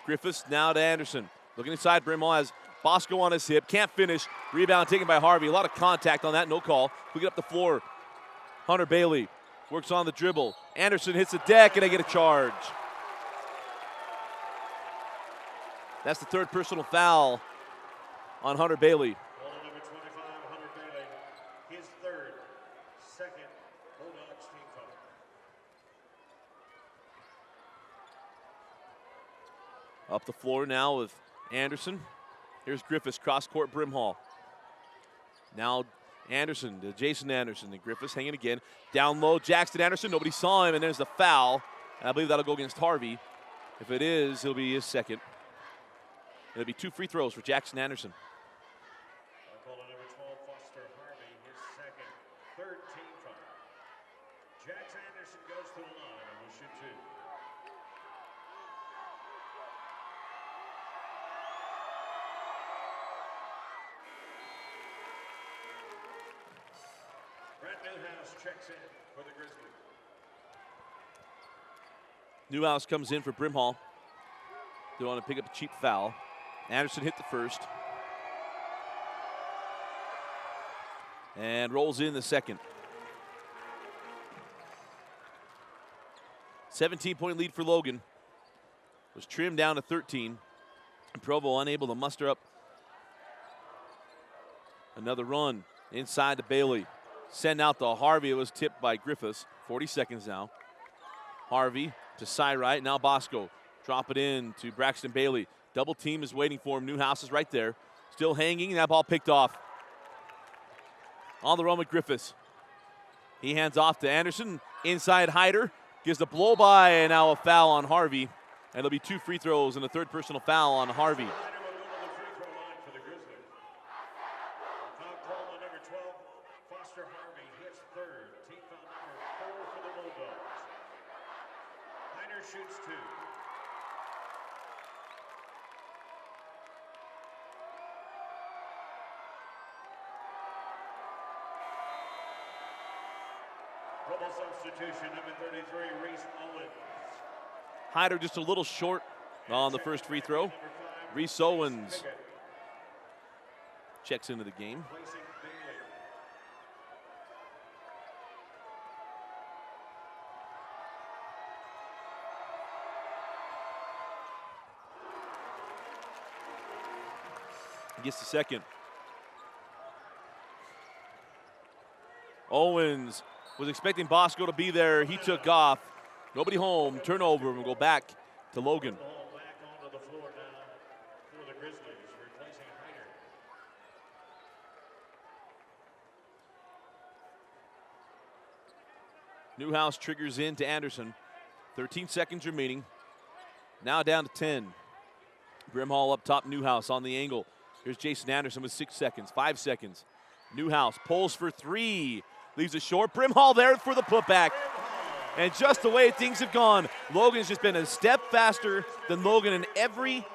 Griffiths now to Anderson. Looking inside, Brimhall has Bosco on his hip. Can't finish. Rebound taken by Harvey. A lot of contact on that. No call. We get up the floor. Hunter Bailey works on the dribble. Anderson hits the deck, and they get a charge. That's the third personal foul on Hunter Bailey. Number 25, Hunter Bailey. His third, second Bulldogs team foul. Up the floor now with Anderson. Here's Griffiths, cross-court Brimhall. Now Anderson to Jason Anderson. And Griffiths hanging again. Down low, Jackson Anderson. Nobody saw him, and there's the foul. And I believe that'll go against Harvey. If it is, it'll be his second. It'll be two free throws for Jackson Anderson. Number 12, Foster Harvey, his second, third team foul. Jackson Anderson goes to the line and will shoot two. Brett Newhouse checks in for the Grizzlies. Newhouse comes in for Brimhall. They want to pick up a cheap foul. Anderson hit the first. And rolls in the second. 17-point lead for Logan. Was trimmed down to 13. And Provo unable to muster up another run inside to Bailey. Send out to Harvey. It was tipped by Griffiths. 40 seconds now. Harvey to side right. Now Bosco. Drop it in to Braxton Bailey. Double team is waiting for him. Newhouse is right there. Still hanging. That ball picked off. On the run with Griffiths. He hands off to Anderson. Inside Hyder. Gives the blow by, and now a foul on Harvey. And there'll be two free throws and a third personal foul on Harvey. Shoots two. Double substitution, number 33, Reese Owens. Hyder just a little short on the first free throw. Reese Owens checks into the game. Gets the second. Owens was expecting Bosco to be there. He took off. Nobody home. Turnover. We'll go back to Logan. Ball back onto the floor now for the Grizzlies, replacing Hyder. Newhouse triggers in to Anderson. 13 seconds remaining. Now down to 10. Brimhall up top, Newhouse on the angle. Here's Jason Anderson with 6 seconds, 5 seconds. Newhouse pulls for 3. Leaves it short. Brimhall there for the putback. And just the way things have gone, Logan's just been a step faster than Logan in every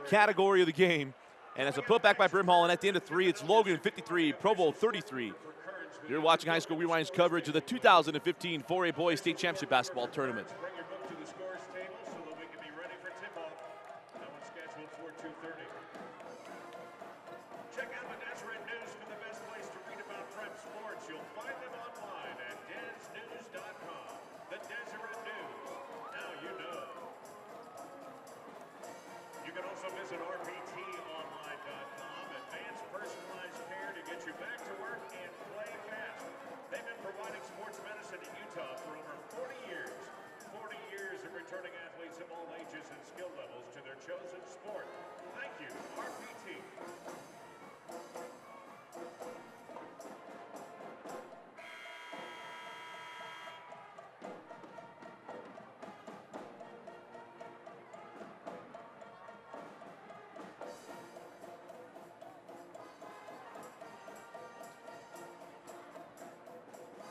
category of the game. And it's a putback by Brimhall, and at the end of 3, it's Logan 53, Provo 33. You're watching High School Rewind's coverage of the 2015 4A Boys State Championship Basketball Tournament. Bring your book to the scores table so that we can be ready for tip-off. That one's scheduled for 2:30. Check out the Deseret News for the best place to read about prep sports. You'll find them online at DesNews.com. The Deseret News. Now you know. You can also visit RPTOnline.com. Advanced personalized care to get you back to work and play fast. They've been providing sports medicine in Utah for over 40 years. 40 years of returning athletes of all ages and skill levels to their chosen sport. Thank you, RPT.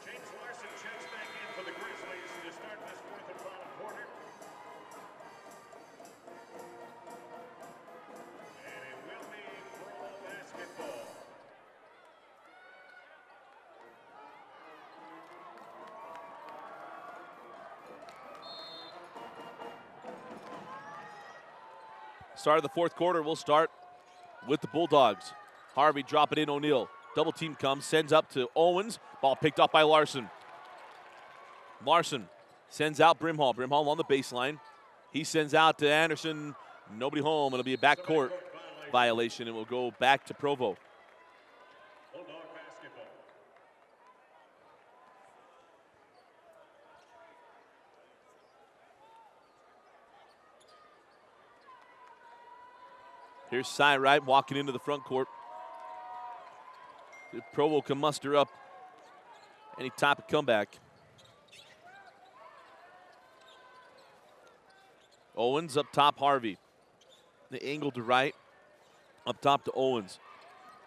James Larson checks back in for the Grizzlies to start this fourth and final quarter. And it will be Provo basketball. Start of the fourth quarter, we'll start with the Bulldogs. Harvey drop it in, O'Neal. Double team comes, sends up to Owens. Ball picked up by Larson. Larson sends out Brimhall. Brimhall on the baseline. He sends out to Anderson. Nobody home. It'll be a backcourt violation, and we'll go back to Provo. Bulldog basketball. Here's Cy Wright walking into the front court. If Provo can muster up any type of comeback. Owens up top, Harvey. The angle to right, up top to Owens.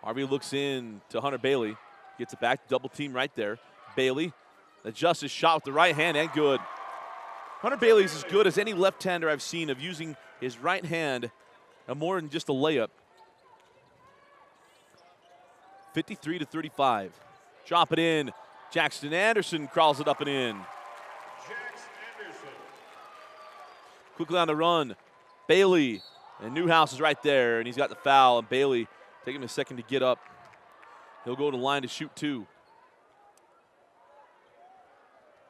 Harvey looks in to Hunter Bailey. Gets it back, double team right there. Bailey adjusts his shot with the right hand, and good. Hunter Bailey is as good as any left-hander I've seen of using his right hand more than just a layup. 53-35. Drop it in. Jackson Anderson crawls it up and in. Jax Anderson. Quickly on the run. Bailey. And Newhouse is right there, and he's got the foul. And Bailey, taking him a second to get up. He'll go to the line to shoot 2.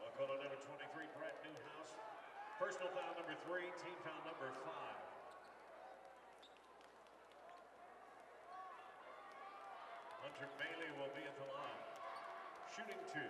I'll call it number 23, Brett Newhouse. Personal foul number 3, team foul number 5. Hunter Bailey will be at the line. Shooting 2.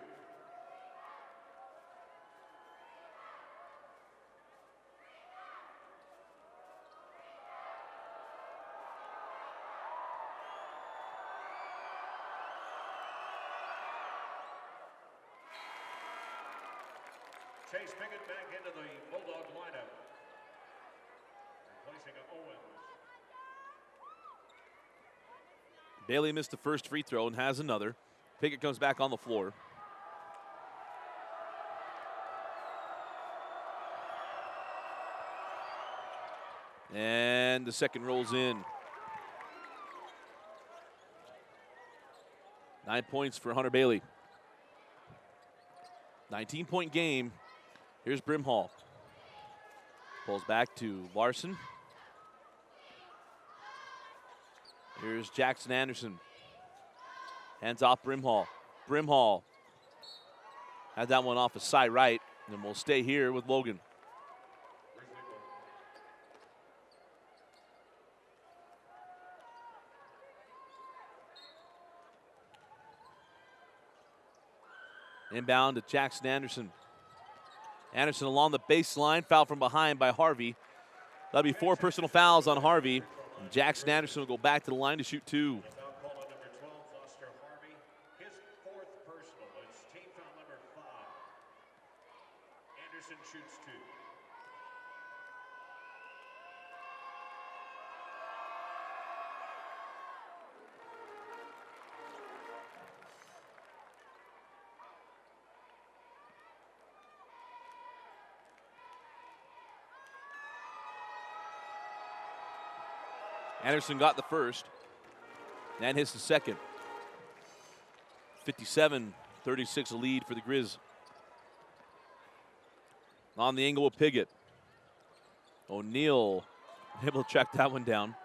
Chase Pickett back into the Bulldog lineup. Replacing Owens. Bailey missed the first free throw and has another. Pickett comes back on the floor. And the second rolls in. 9 points for Hunter Bailey. 19-point game. Here's Brimhall. Pulls back to Larson. Here's Jackson Anderson. Hands off Brimhall. Brimhall had that one off of Cy Wright, and we'll stay here with Logan. Inbound to Jackson Anderson. Anderson along the baseline, foul from behind by Harvey. That'll be 4 personal fouls on Harvey. And Jackson Anderson will go back to the line to shoot 2. Anderson shoots 2. Anderson got the first and hits the second. 57-36 a lead for the Grizz. On the angle with Piggott. O'Neal able to track that one down.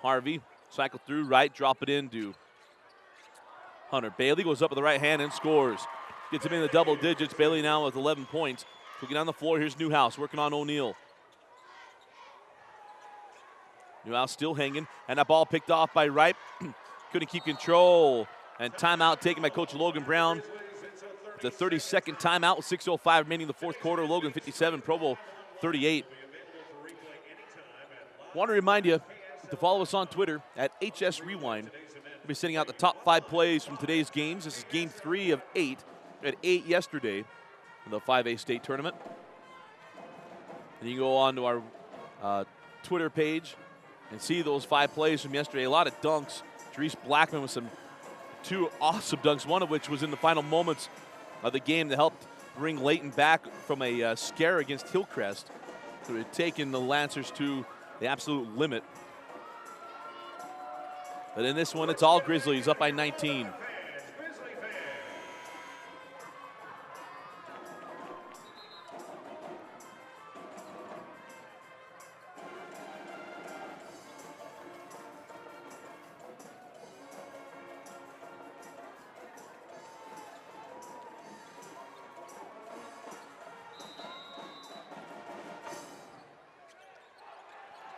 Harvey cycle through right, drop it into Hunter. Bailey goes up with the right hand and scores. Gets him in the double digits. Bailey now with 11 points. Looking on the floor, here's Newhouse working on O'Neal. Newhouse still hanging, and that ball picked off by Wright. Couldn't keep control. And timeout taken by Coach Logan Brown. The 32nd timeout with 6:05 remaining in the fourth quarter. Logan 57, Provo 38. Want to remind you to follow us on Twitter at HS Rewind. We'll be sending out the top 5 plays from today's games. This is game 3 of 8. We had 8 yesterday in the 5A state tournament. And you can go on to our Twitter page and see those 5 plays from yesterday. A lot of dunks. Therese Blackman with 2 awesome dunks, one of which was in the final moments of the game that helped bring Layton back from a scare against Hillcrest. So it had taken the Lancers to the absolute limit. But in this one, it's all Grizzlies up by 19.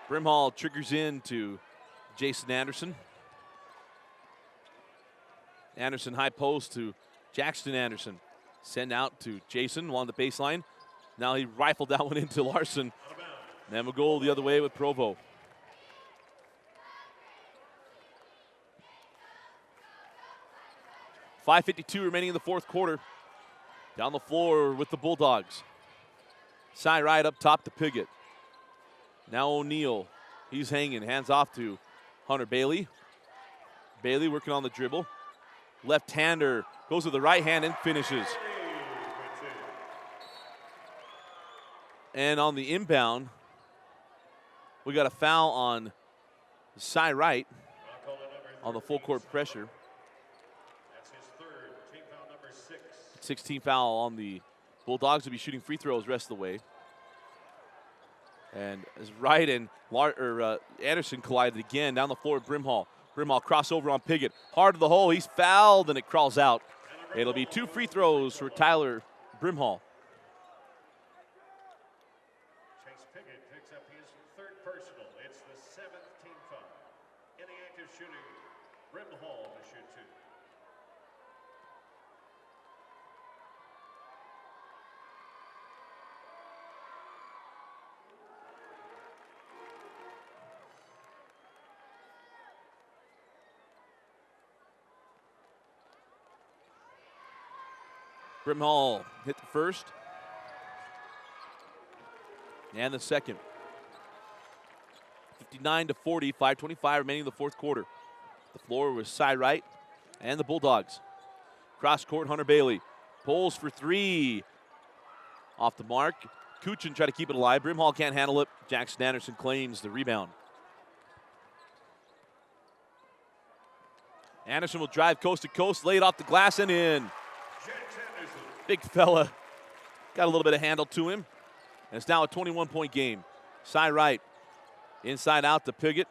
Brimhall triggers into Jason Anderson. Anderson high post to Jackson Anderson. Send out to Jason along the baseline. Now he rifled that one into Larson. And we'll go the other way with Provo. .552 remaining in the fourth quarter. Down the floor with the Bulldogs. Side right up top to Piggott. Now O'Neal, he's hanging, hands off to Hunter Bailey. Bailey working on the dribble. Left-hander goes with the right hand and finishes. And on the inbound, we got a foul on the side right on the full court pressure. That's his 3rd, team foul number 6. 16 foul on the Bulldogs. Will be shooting free throws rest of the way. And as Wright and Anderson collided again down the floor with Brimhall. Brimhall crossover on Piggott. Hard to the hole. He's fouled and it crawls out. It'll be 2 free throws for Tyler Brimhall. Chase Piggott picks up his 3rd personal. It's the 7th team foul. In the act of shooting, Brimhall to shoot 2. Brimhall hit the first. And the second. 59-40, 5:25 remaining in the fourth quarter. The floor was side right and the Bulldogs. Cross court, Hunter Bailey pulls for 3. Off the mark. Kuchin tried to keep it alive. Brimhall can't handle it. Jackson Anderson claims the rebound. Anderson will drive coast to coast, lay it off the glass and in. Big fella, got a little bit of handle to him. And it's now a 21-point game. Side right, inside out to Piggott.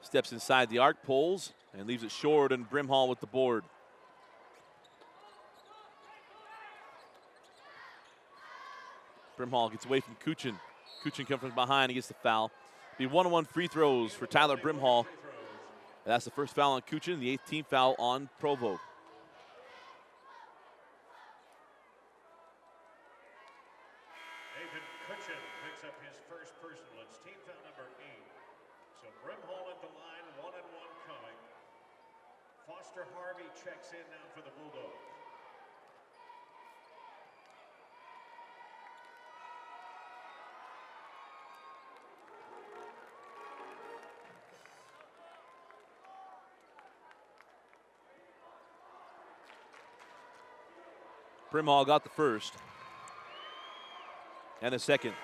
Steps inside the arc, pulls, and leaves it short, and Brimhall with the board. Brimhall gets away from Kuchin. Kuchin comes from behind, he gets the foul. Be 1-on-1 free throws for Tyler Brimhall. That's the first foul on Kuchin, the 8th team foul on Provo. Foster Harvey checks in now for the Bulldogs. Brimhall got the first and the second.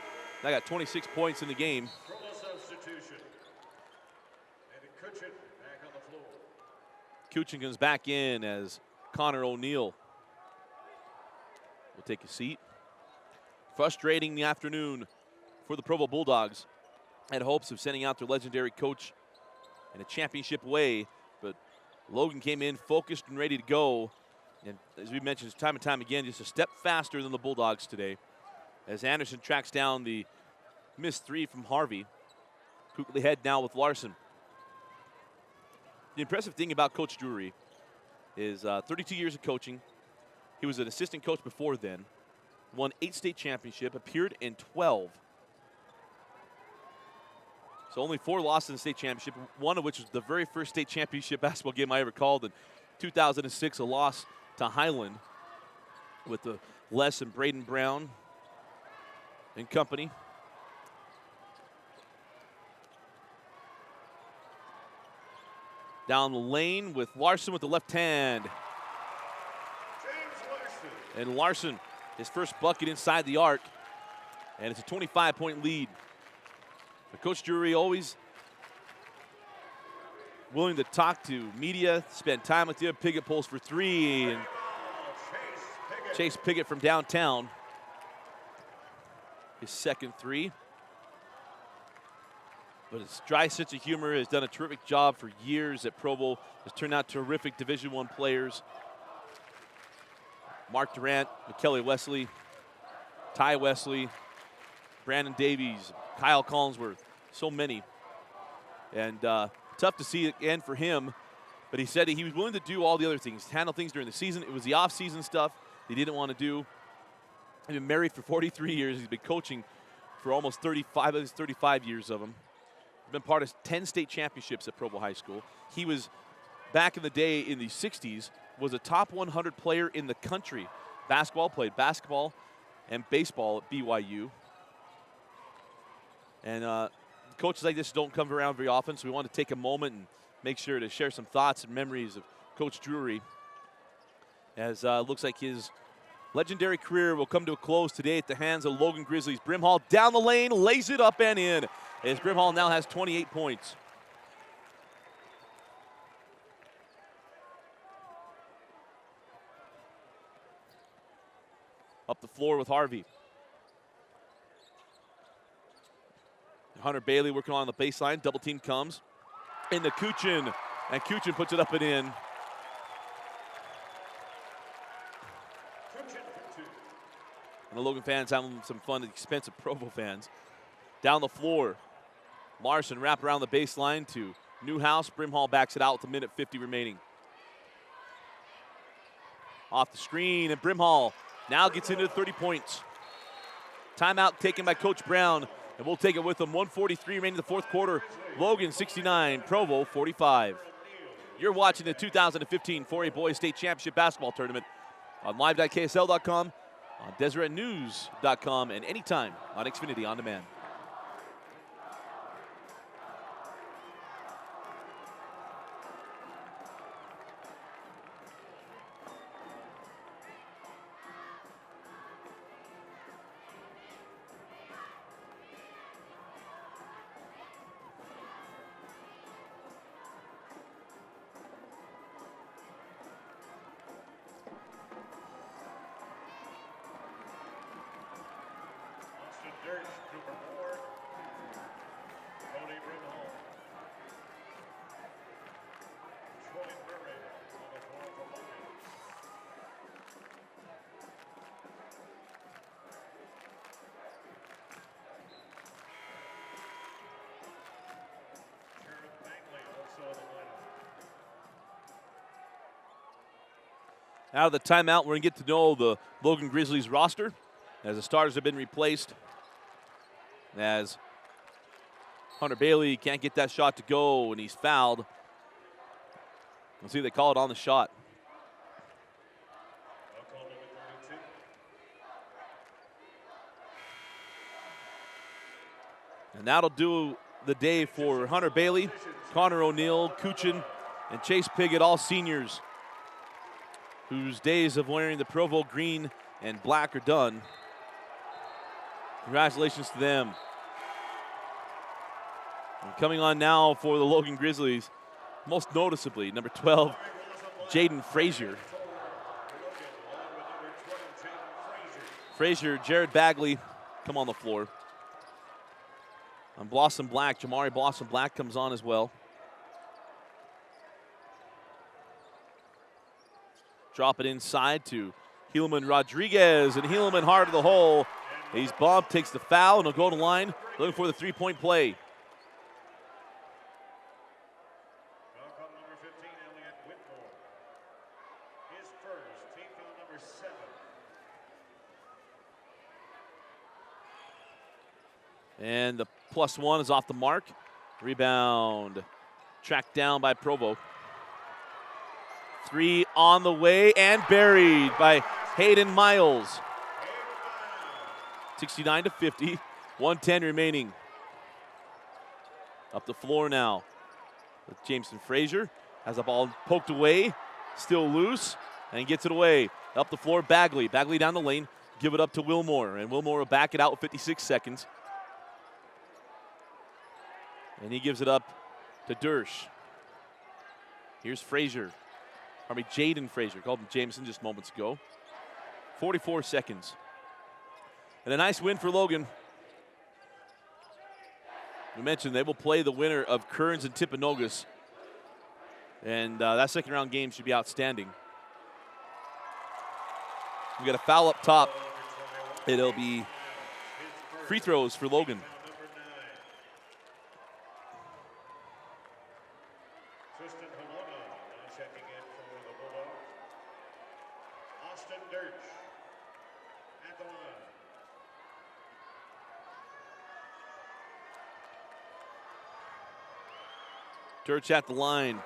I got 26 points in the game. Provo substitution. And Kuchin back on the floor. Kuchin comes back in as Connor O'Neill will take a seat. Frustrating the afternoon for the Provo Bulldogs. Had hopes of sending out their legendary coach in a championship way, but Logan came in focused and ready to go. And as we mentioned time and time again, just a step faster than the Bulldogs today. As Anderson tracks down the missed three from Harvey. Quickly head now with Larson. The impressive thing about Coach Drury is 32 years of coaching. He was an assistant coach before then. Won 8 state championships, appeared in 12. So only 4 losses in the state championship, one of which was the very first state championship basketball game I ever called in 2006, a loss to Highland with the Les and Braden Brown and company. Down the lane with Larson with the left hand. James Larson. And Larson, his first bucket inside the arc. And it's a 25-point lead. But Coach Drury always willing to talk to media, spend time with you. Piggott pulls for 3, and Chase Piggott from downtown. His second 3. But his dry sense of humor has done a terrific job for years at Provo. Has turned out terrific Division I players. Mark Durant, McKelly Wesley, Ty Wesley, Brandon Davies, Kyle Collinsworth, so many. And tough to see again for him, but he said he was willing to do all the other things, handle things during the season. It was the off-season stuff he didn't want to do. He's been married for 43 years. He's been coaching for almost 35 years of them. He's been part of 10 state championships at Provo High School. He was, back in the day in the 60s, was a top 100 player in the country. Played basketball and baseball at BYU. And coaches like this don't come around very often, so we want to take a moment and make sure to share some thoughts and memories of Coach Drury. As looks like his legendary career will come to a close today at the hands of Logan Grizzlies. Brimhall down the lane, lays it up and in, as Brimhall now has 28 points. Up the floor with Harvey. Hunter Bailey working on the baseline. Double team comes into Kuchin, and Kuchin puts it up and in. And the Logan fans having some fun at the expense of Provo fans. Down the floor, Larson wrap around the baseline to Newhouse. Brimhall backs it out with 1:50 remaining. Off the screen, and Brimhall now gets into 30 points. Timeout taken by Coach Brown. And we'll take it with them. 1:43 remaining in the fourth quarter. Logan 69, Provo 45. You're watching the 2015 4A Boys State Championship Basketball Tournament on live.ksl.com, on DeseretNews.com, and anytime on Xfinity On Demand. Out of the timeout, we're going to get to know the Logan Grizzlies roster as the starters have been replaced. As Hunter Bailey can't get that shot to go, and he's fouled. Let's see if they call it on the shot. And that'll do the day for Hunter Bailey, Connor O'Neill, Kuchin, and Chase Piggott, all seniors whose days of wearing the Provo green and black are done. Congratulations to them. And coming on now for the Logan Grizzlies, most noticeably, number 12, Jaden Frazier. Frazier, Jared Bagley come on the floor. On Blossom Black, Jamari Blossom Black comes on as well. Drop it inside to Helaman Rodriguez, and Helaman hard to the hole. He's bumped, takes the foul, and he'll go to the line, looking for the three-point play. And the +1 is off the mark. Rebound tracked down by Provo. 3 on the way and buried by Hayden Miles. 69-50, 1:10 remaining. Up the floor now with Jameson Frazier. Has the ball poked away, still loose, and he gets it away. Up the floor, Bagley. Bagley down the lane, give it up to Wilmore, and Wilmore will back it out with 56 seconds. And he gives it up to Dersch. Here's Frazier. Jaden Frazier. Called him Jameson just moments ago. 44 seconds. And a nice win for Logan. We mentioned they will play the winner of Kearns and Timpanogos. And that second round game should be outstanding. We got a foul up top. It'll be free throws for Logan. Derch at the line.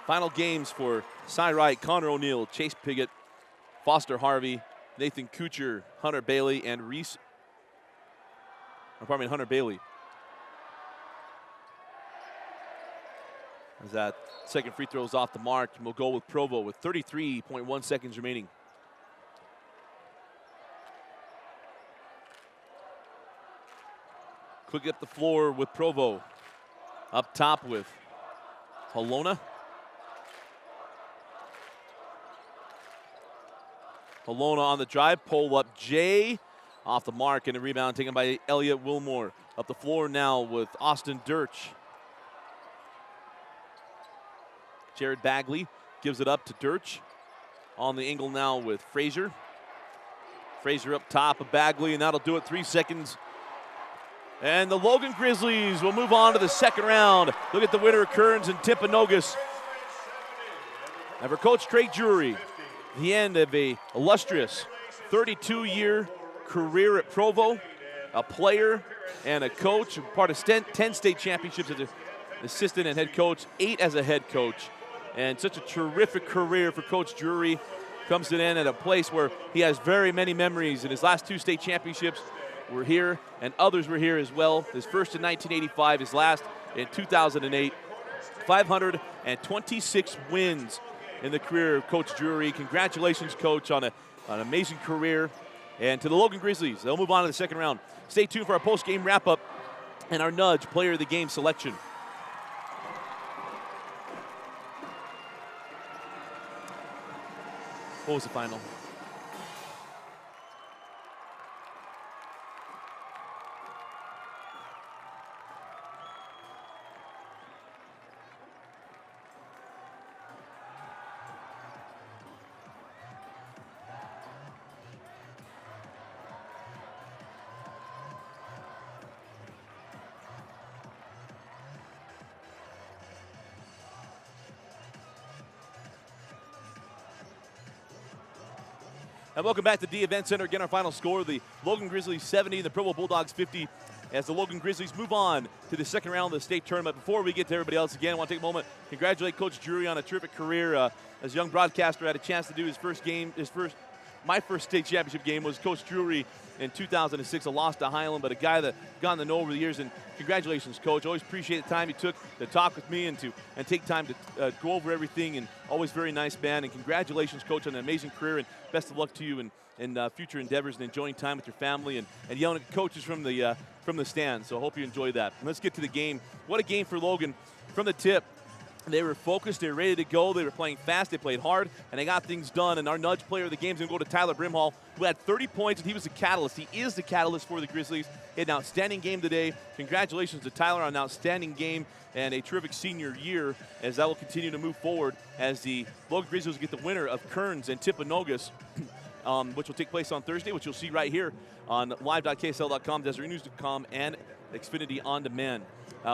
Final games for Cy Wright, Connor O'Neill, Chase Piggott, Foster Harvey, Nathan Kuchar, Hunter Bailey, and Hunter Bailey. As that second free throw is off the mark, and we'll go with Provo with 33.1 seconds remaining. Quick up the floor with Provo. Up top with Halona. Halona on the drive, pull up Jay. Off the mark, and a rebound taken by Elliot Wilmore. Up the floor now with Austin Derch. Jared Bagley gives it up to Derch. On the angle now with Frazier. Frazier up top of Bagley, and that'll do it. 3 seconds. And the Logan Grizzlies will move on to the second round. Look at the winner of Kearns and Timpanogos. And for Coach Craig Drury, the end of a illustrious 32-year career at Provo, a player and a coach, part of 10 state championships as an assistant and head coach, 8 as a head coach. And such a terrific career for Coach Drury. Comes to an end at a place where he has very many memories. In his last 2 state championships were here, and others were here as well. His first in 1985, his last in 2008. 526 wins in the career of Coach Drury. Congratulations, Coach, on an amazing career. And to the Logan Grizzlies, they'll move on to the second round. Stay tuned for our post-game wrap-up and our Nudge Player of the Game selection. What was the final? And welcome back to the Event Center. Again, our final score, the Logan Grizzlies 70, the Provo Bulldogs 50. as the Logan Grizzlies move on to the second round of the state tournament. Before we get to everybody else again, I want to take a moment, congratulate Coach Drury on a terrific career. As a young broadcaster, I had a chance to do my first state championship game was Coach Drury in 2006, a loss to Highland, but a guy that got to know over the years. And congratulations, Coach. Always appreciate the time you took to talk with me and take time to go over everything. And always very nice man. And congratulations, Coach, on an amazing career. And best of luck to you in future endeavors and enjoying time with your family and yelling at coaches from the stand. So I hope you enjoy that. And let's get to the game. What a game for Logan from the tip. They were focused, they were ready to go, they were playing fast, they played hard, and they got things done. And our nudge player of the game is going to go to Tyler Brimhall, who had 30 points, and he was the catalyst. He is the catalyst for the Grizzlies. He had an outstanding game today. Congratulations to Tyler on an outstanding game and a terrific senior year, as that will continue to move forward as the Logan Grizzlies get the winner of Kearns and Timpanogos, which will take place on Thursday, which you'll see right here on live.ksl.com, desertnews.com, and Xfinity On Demand.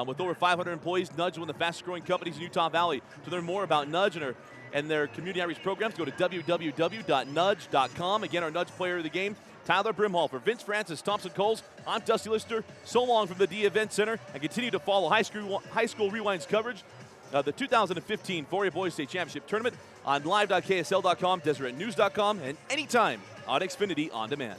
With over 500 employees, Nudge is one of the fastest growing companies in Utah Valley. To learn more about Nudge and their community outreach programs, go to www.nudge.com. Again, our Nudge player of the game, Tyler Brimhall. For Vince Francis, Thompson Coles, I'm Dusty Lister. So long from the D Event Center, and continue to follow High School Rewind's coverage of the 2015 4A Boys State Championship Tournament on live.ksl.com, desertnews.com, and anytime on Xfinity On Demand.